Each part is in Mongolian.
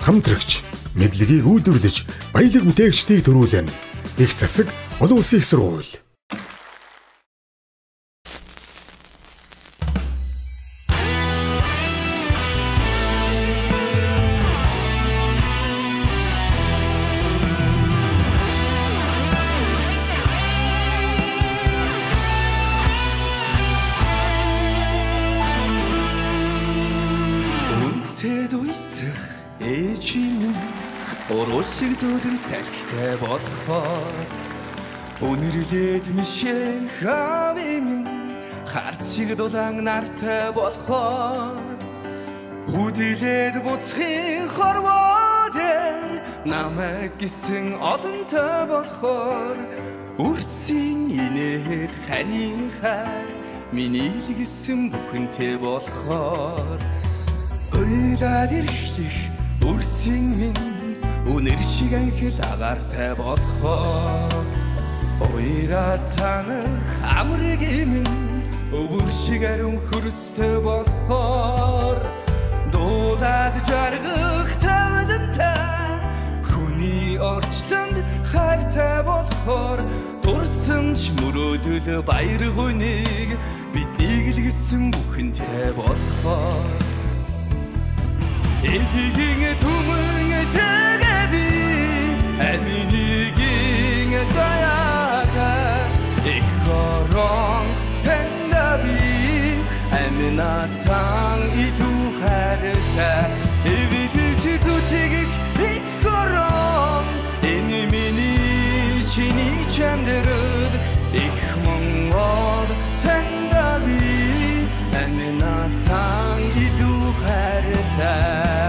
хамтрагч, мэдлэгийг үйлдвэрлэж баялаг бүтээгчдийг төрүүлнэ. Их засаг олон улсын их сургууль. Ээжийн уруушиг зүйлэн салхитай болохоор өнөрлөөд мишээ хавийн харцыг дулаан нартай болохоор хүдилээд буцхын хорвоо дээр намайг гисэн олонтой болохоор үрсийн инээд ханихаар миний л гисэн бүхэнтэй болохоор ойлаад ирэхлэх үрсийн минь үнэр шиг анхэл агаартай болохоор ойраа цанах амрыг минь өвөр шиг ариун хөрстэй болохоор дуулаад жаргах тавдантай хүний орчлонд хайртай болохоор дурсамж мөрөөдөл баяр хүнийг биднийг л гисэн бүхэнтэй болохоор Эдигийн түмэн тэгэби аминигийн заяата ихорон тэндаби аминасан илүү хайртай эвэлж зүтгийг ихорон энэ миний чиний чамдрал их монгол тэндаби аминасан илүү хайртай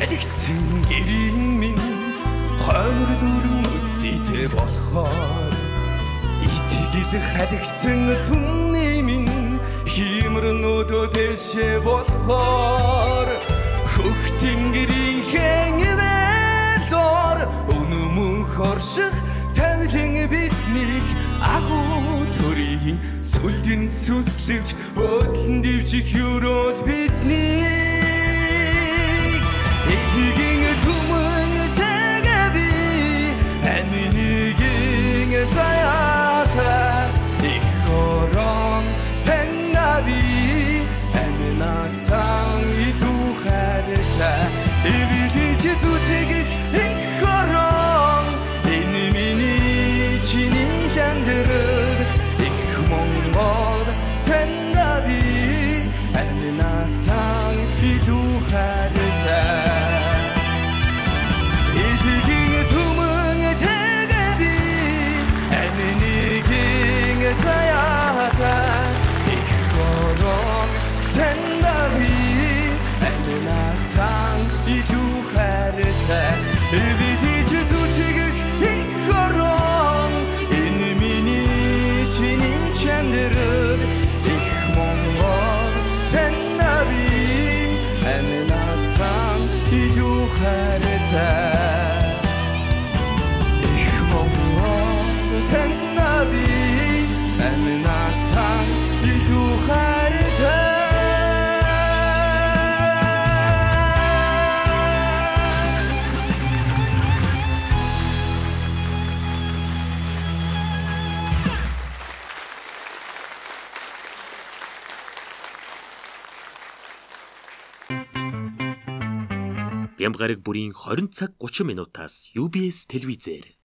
Залгсан гэрийн минь хоймор дүрэн үлзийтэй болохоор итгэл халигсан түмний минь химрнүүдөө дэшээ болохоор хөх тэнгэрийн хэнгэвэлдор өнөмөн хорших тавилан биднийг агуу төрийн сүлдэн сүслэвч өдлөн дивжих юрол бидний Эдигийн түмэн тэгэби аминигийн заяата ихорон тэндаби аминасан илүү хайртай эвэлж зүтгийг ихорон энэ миний чиний чамдрал их монгол тэндаби аминасан илүү хайртай Zayata ikhoron tendabi amnasan илүү хайртай эвэлж зүтгийг ихорон энэ миний чиний чамдрал их монгол tendabi амнасан илүү хайртай их монгол tendabi амнасан илүү хайртай Бямбгараг бүрийн 20 цаг 30 минутаас UBS телевизээр